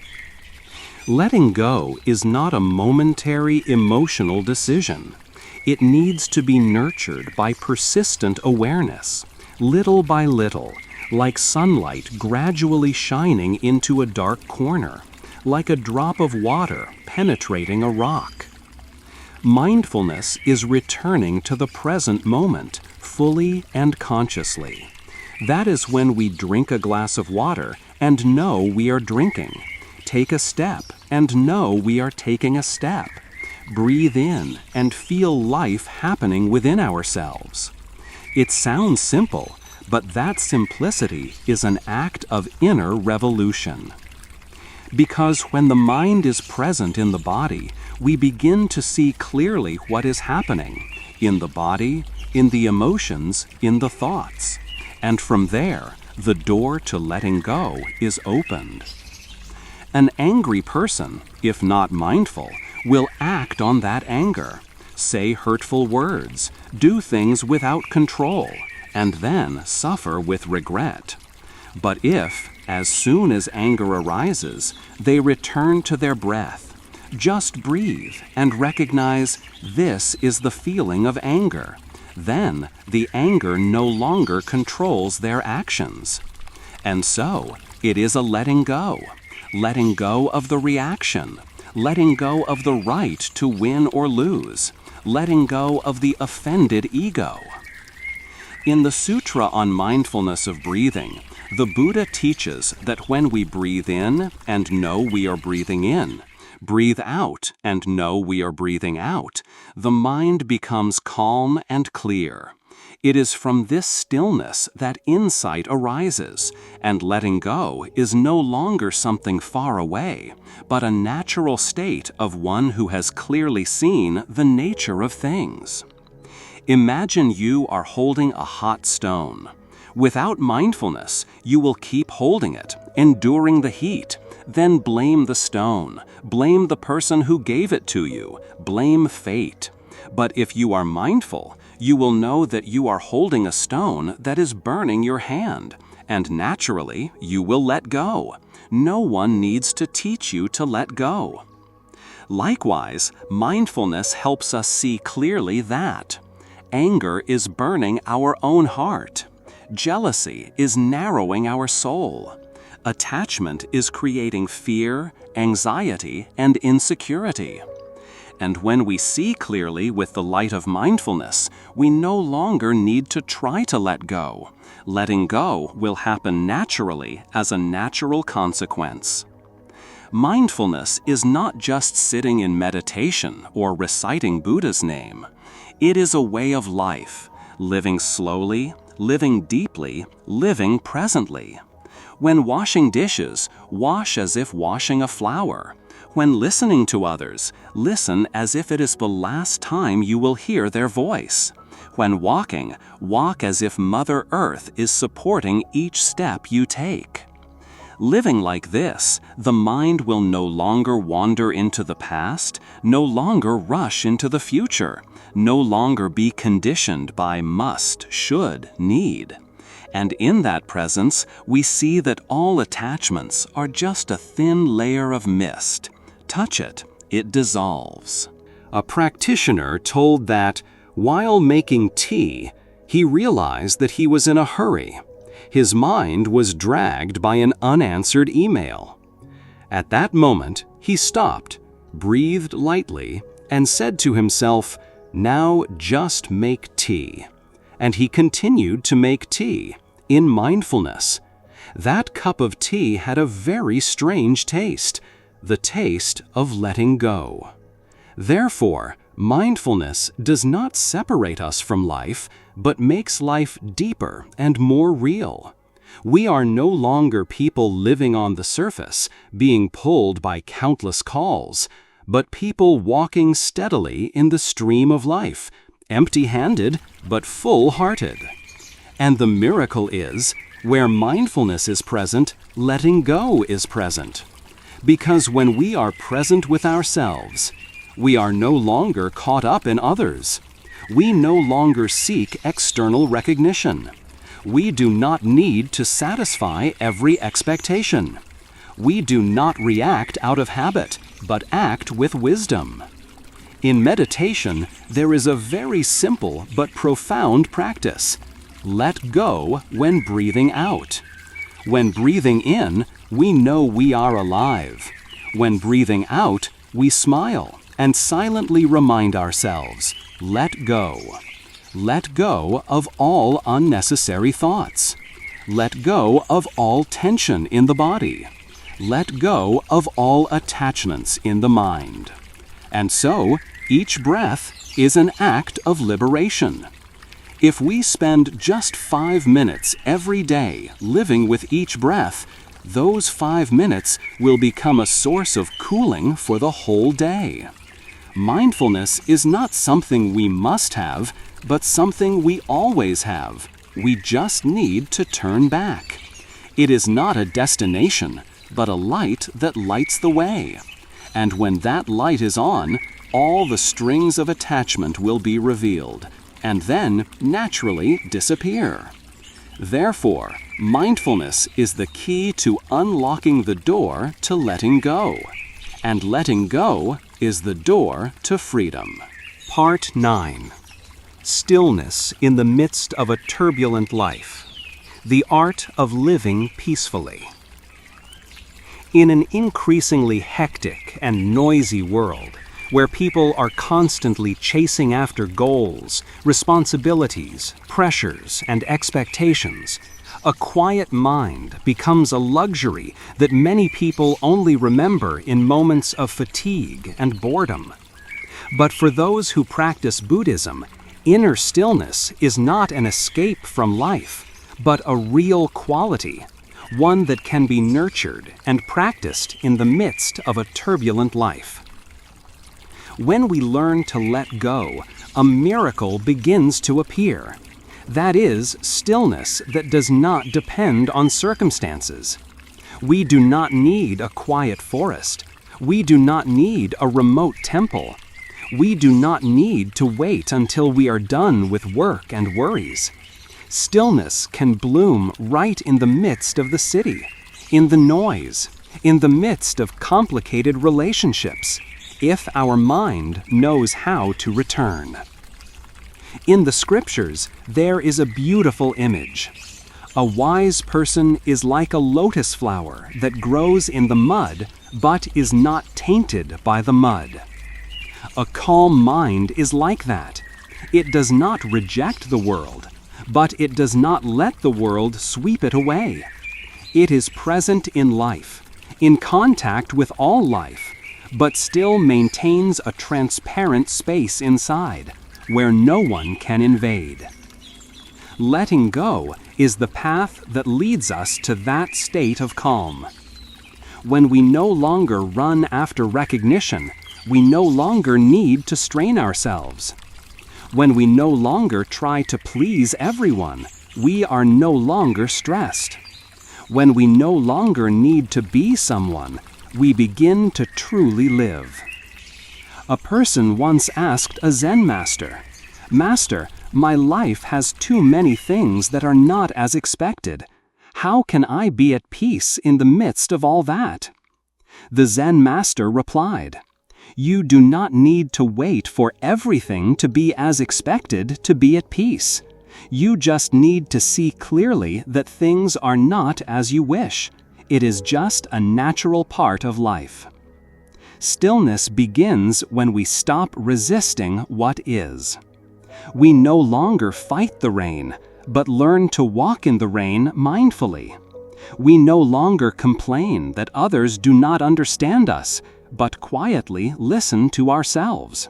Letting go is not a momentary emotional decision. It needs to be nurtured by persistent awareness, little by little, like sunlight gradually shining into a dark corner, like a drop of water penetrating a rock. Mindfulness is returning to the present moment, fully and consciously. That is when we drink a glass of water and know we are drinking, take a step and know we are taking a step. Breathe in and feel life happening within ourselves. It sounds simple, but that simplicity is an act of inner revolution. Because when the mind is present in the body, we begin to see clearly what is happening in the body, in the emotions, in the thoughts. And from there, the door to letting go is opened. An angry person, if not mindful, will act on that anger, say hurtful words, do things without control, and then suffer with regret. But if, as soon as anger arises, they return to their breath, just breathe and recognize this is the feeling of anger, then the anger no longer controls their actions. And so, it is a letting go of the reaction, letting go of the right to win or lose, letting go of the offended ego. In the Sutra on Mindfulness of Breathing, the Buddha teaches that when we breathe in and know we are breathing in, breathe out and know we are breathing out, the mind becomes calm and clear. It is from this stillness that insight arises, and letting go is no longer something far away, but a natural state of one who has clearly seen the nature of things. Imagine you are holding a hot stone. Without mindfulness, you will keep holding it, enduring the heat, then blame the stone, blame the person who gave it to you, blame fate. But if you are mindful, you will know that you are holding a stone that is burning your hand, and naturally, you will let go. No one needs to teach you to let go. Likewise, mindfulness helps us see clearly that anger is burning our own heart. Jealousy is narrowing our soul. Attachment is creating fear, anxiety, and insecurity. And when we see clearly with the light of mindfulness, we no longer need to try to let go. Letting go will happen naturally as a natural consequence. Mindfulness is not just sitting in meditation or reciting Buddha's name. It is a way of life, living slowly, living deeply, living presently. When washing dishes, wash as if washing a flower. When listening to others, listen as if it is the last time you will hear their voice. When walking, walk as if Mother Earth is supporting each step you take. Living like this, the mind will no longer wander into the past, no longer rush into the future, no longer be conditioned by must, should, need. And in that presence, we see that all attachments are just a thin layer of mist. Touch it, it dissolves. A practitioner told that, while making tea, he realized that he was in a hurry. His mind was dragged by an unanswered email. At that moment, he stopped, breathed lightly, and said to himself, "Now just make tea." And he continued to make tea, in mindfulness. That cup of tea had a very strange taste, the taste of letting go. Therefore, mindfulness does not separate us from life, but makes life deeper and more real. We are no longer people living on the surface, being pulled by countless calls, but people walking steadily in the stream of life, empty-handed but full-hearted. And the miracle is, where mindfulness is present, letting go is present. Because when we are present with ourselves, we are no longer caught up in others. We no longer seek external recognition. We do not need to satisfy every expectation. We do not react out of habit, but act with wisdom. In meditation, there is a very simple but profound practice. Let go when breathing out. When breathing in, we know we are alive. When breathing out, we smile and silently remind ourselves, let go. Let go of all unnecessary thoughts. Let go of all tension in the body. Let go of all attachments in the mind. And so, each breath is an act of liberation. If we spend just 5 minutes every day living with each breath, those 5 minutes will become a source of cooling for the whole day. Mindfulness is not something we must have, but something we always have. We just need to turn back. It is not a destination, but a light that lights the way. And when that light is on, all the strings of attachment will be revealed, and then naturally disappear. Therefore, mindfulness is the key to unlocking the door to letting go. And letting go is the door to freedom. Part 9. Stillness in the midst of a turbulent life. The art of living peacefully. In an increasingly hectic and noisy world, where people are constantly chasing after goals, responsibilities, pressures, and expectations, a quiet mind becomes a luxury that many people only remember in moments of fatigue and boredom. But for those who practice Buddhism, inner stillness is not an escape from life, but a real quality, one that can be nurtured and practiced in the midst of a turbulent life. When we learn to let go, a miracle begins to appear. That is, stillness that does not depend on circumstances. We do not need a quiet forest. We do not need a remote temple. We do not need to wait until we are done with work and worries. Stillness can bloom right in the midst of the city, in the noise, in the midst of complicated relationships, if our mind knows how to return. In the scriptures, there is a beautiful image. A wise person is like a lotus flower that grows in the mud, but is not tainted by the mud. A calm mind is like that. It does not reject the world, but it does not let the world sweep it away. It is present in life, in contact with all life, but still maintains a transparent space inside, where no one can invade. Letting go is the path that leads us to that state of calm. When we no longer run after recognition, we no longer need to strain ourselves. When we no longer try to please everyone, we are no longer stressed. When we no longer need to be someone, we begin to truly live. A person once asked a Zen master, "Master, my life has too many things that are not as expected. How can I be at peace in the midst of all that?" The Zen master replied, "You do not need to wait for everything to be as expected to be at peace. You just need to see clearly that things are not as you wish. It is just a natural part of life." Stillness begins when we stop resisting what is. We no longer fight the rain, but learn to walk in the rain mindfully. We no longer complain that others do not understand us, but quietly listen to ourselves.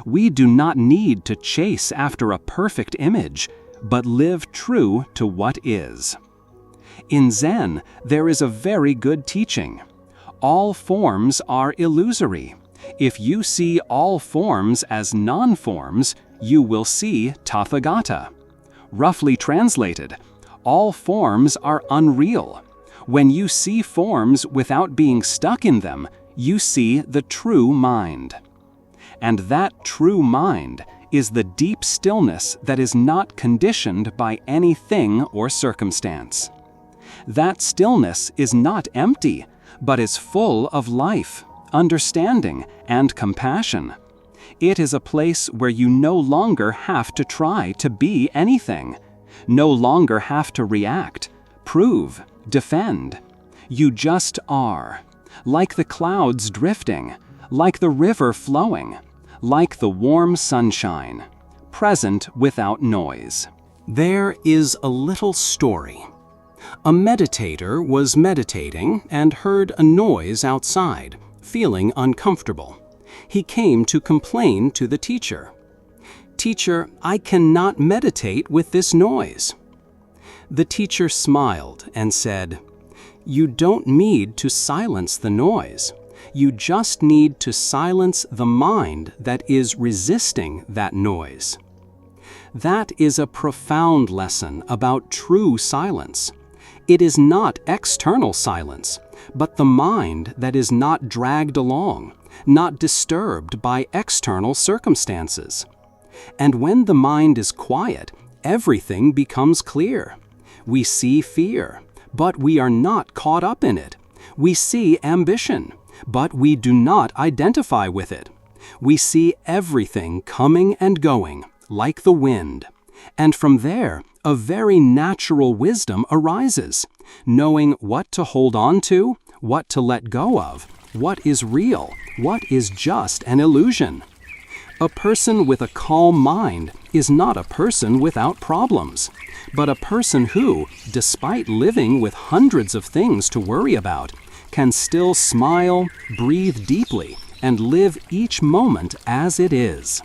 We do not need to chase after a perfect image, but live true to what is. In Zen, there is a very good teaching. All forms are illusory. If you see all forms as non-forms, you will see Tathagata. Roughly translated, all forms are unreal. When you see forms without being stuck in them, you see the true mind. And that true mind is the deep stillness that is not conditioned by anything or circumstance. That stillness is not empty, but is full of life, understanding, and compassion. It is a place where you no longer have to try to be anything, no longer have to react, prove, defend. You just are, like the clouds drifting, like the river flowing, like the warm sunshine, present without noise. There is a little story. A meditator was meditating and heard a noise outside, feeling uncomfortable. He came to complain to the teacher. "Teacher, I cannot meditate with this noise." The teacher smiled and said, "You don't need to silence the noise. You just need to silence the mind that is resisting that noise." That is a profound lesson about true silence. It is not external silence, but the mind that is not dragged along, not disturbed by external circumstances. And when the mind is quiet, everything becomes clear. We see fear, but we are not caught up in it. We see ambition, but we do not identify with it. We see everything coming and going, like the wind. And from there, a very natural wisdom arises, knowing what to hold on to, what to let go of, what is real, what is just an illusion. A person with a calm mind is not a person without problems, but a person who, despite living with hundreds of things to worry about, can still smile, breathe deeply, and live each moment as it is.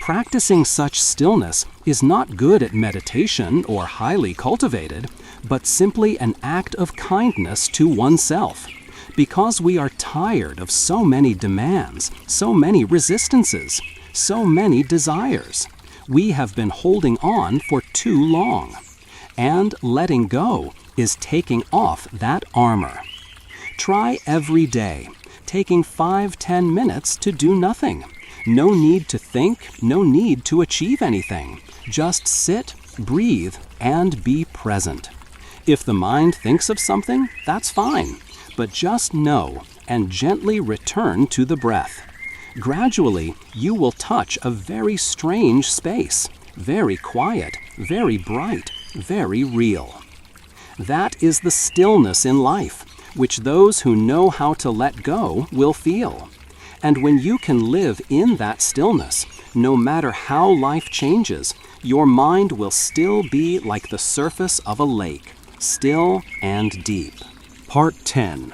Practicing such stillness is not good at meditation or highly cultivated, but simply an act of kindness to oneself, because we are tired of so many demands, so many resistances, so many desires. We have been holding on for too long, and letting go is taking off that armor. Try every day, taking 5-10 minutes to do nothing. No need to think, no need to achieve anything. Just sit, breathe, and be present. If the mind thinks of something, that's fine, but just know and gently return to the breath. Gradually, you will touch a very strange space, very quiet, very bright, very real. That is the stillness in life, which those who know how to let go will feel. And when you can live in that stillness, no matter how life changes, your mind will still be like the surface of a lake, still and deep. Part 10.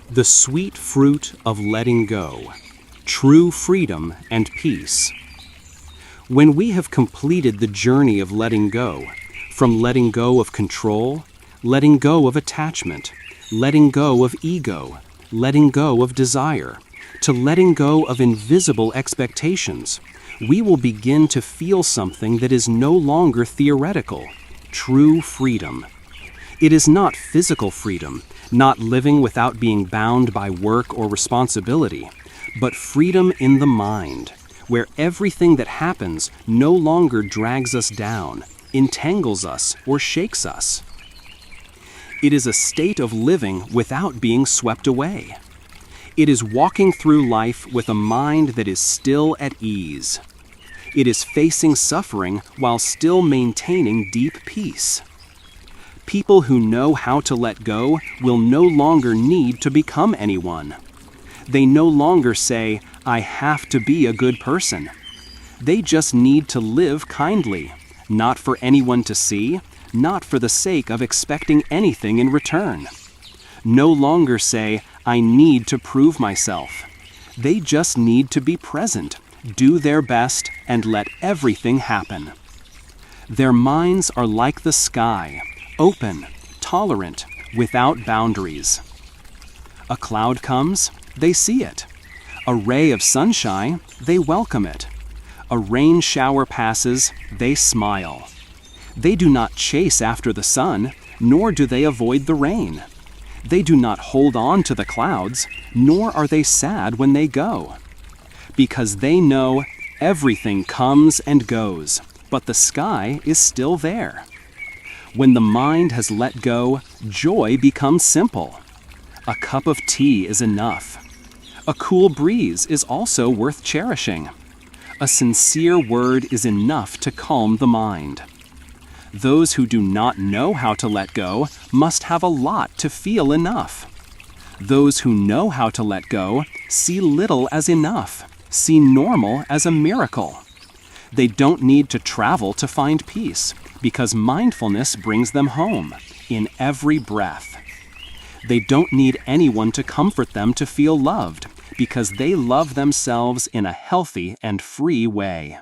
The Sweet Fruit of Letting Go. True Freedom and Peace. When we have completed the journey of letting go, from letting go of control, letting go of attachment, letting go of ego, letting go of desire, to letting go of invisible expectations, we will begin to feel something that is no longer theoretical, true freedom. It is not physical freedom, not living without being bound by work or responsibility, but freedom in the mind, where everything that happens no longer drags us down, entangles us, or shakes us. It is a state of living without being swept away. It is walking through life with a mind that is still at ease. It is facing suffering while still maintaining deep peace. People who know how to let go will no longer need to become anyone. They no longer say, "I have to be a good person." They just need to live kindly, not for anyone to see, not for the sake of expecting anything in return. No longer say, "I need to prove myself." They just need to be present, do their best, and let everything happen. Their minds are like the sky, open, tolerant, without boundaries. A cloud comes, they see it. A ray of sunshine, they welcome it. A rain shower passes, they smile. They do not chase after the sun, nor do they avoid the rain. They do not hold on to the clouds, nor are they sad when they go. Because they know everything comes and goes, but the sky is still there. When the mind has let go, joy becomes simple. A cup of tea is enough. A cool breeze is also worth cherishing. A sincere word is enough to calm the mind. Those who do not know how to let go must have a lot to feel enough. Those who know how to let go see little as enough, see normal as a miracle. They don't need to travel to find peace, because mindfulness brings them home, in every breath. They don't need anyone to comfort them to feel loved, because they love themselves in a healthy and free way.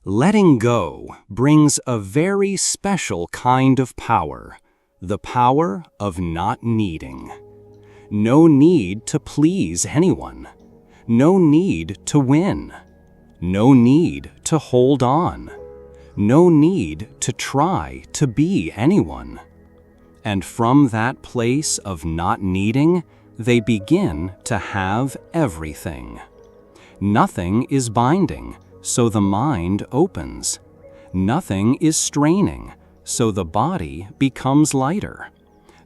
Letting go brings a very special kind of power, the power of not needing. No need to please anyone. No need to win. No need to hold on. No need to try to be anyone. And from that place of not needing, they begin to have everything. Nothing is binding, so the mind opens. Nothing is straining, so the body becomes lighter.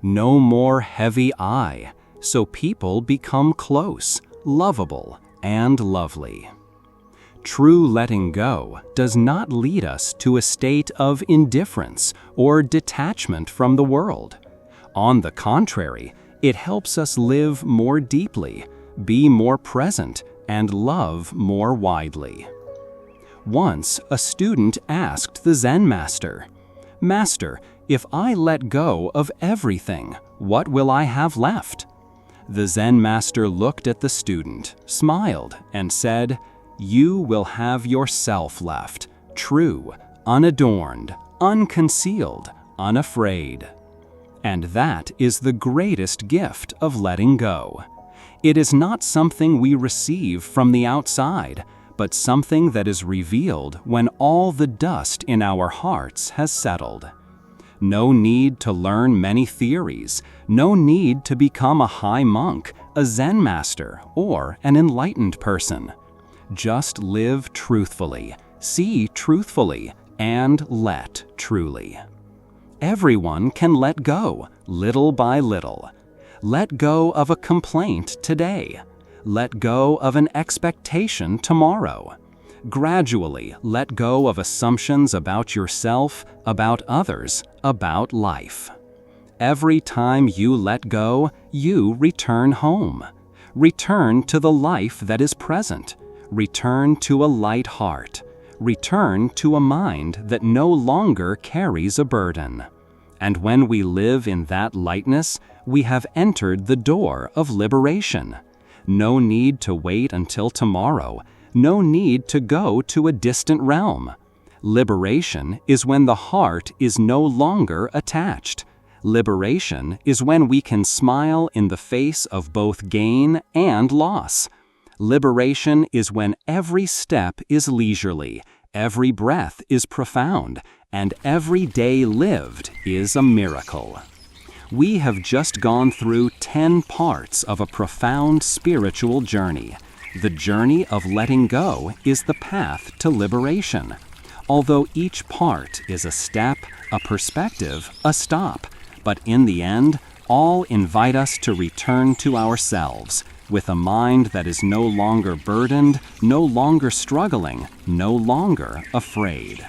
No more heavy eye, so people become close, lovable, and lovely. True letting go does not lead us to a state of indifference or detachment from the world. On the contrary, it helps us live more deeply, be more present, and love more widely. Once, a student asked the Zen master, "Master, if I let go of everything, what will I have left?" The Zen master looked at the student, smiled, and said, "You will have yourself left, true, unadorned, unconcealed, unafraid." And that is the greatest gift of letting go. It is not something we receive from the outside, but something that is revealed when all the dust in our hearts has settled. No need to learn many theories, no need to become a high monk, a Zen master, or an enlightened person. Just live truthfully, see truthfully, and let truly. Everyone can let go, little by little. Let go of a complaint today. Let go of an expectation tomorrow. Gradually let go of assumptions about yourself, about others, about life. Every time you let go, you return home. Return to the life that is present. Return to a light heart. Return to a mind that no longer carries a burden. And when we live in that lightness, we have entered the door of liberation. No need to wait until tomorrow. No need to go to a distant realm. Liberation is when the heart is no longer attached. Liberation is when we can smile in the face of both gain and loss. Liberation is when every step is leisurely, every breath is profound, and every day lived is a miracle. We have just gone through 10 parts of a profound spiritual journey. The journey of letting go is the path to liberation. Although each part is a step, a perspective, a stop, but in the end, all invite us to return to ourselves, with a mind that is no longer burdened, no longer struggling, no longer afraid.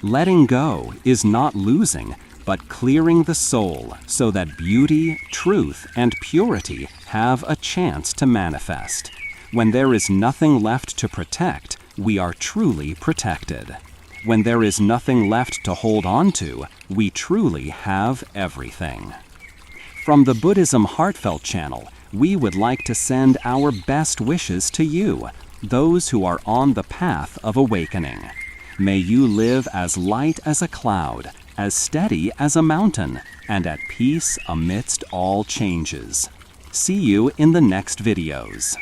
Letting go is not losing, but clearing the soul so that beauty, truth, and purity have a chance to manifest. When there is nothing left to protect, we are truly protected. When there is nothing left to hold on to, we truly have everything. From the Buddhism Heartfelt channel, we would like to send our best wishes to you, those who are on the path of awakening. May you live as light as a cloud, as steady as a mountain, and at peace amidst all changes. See you in the next videos.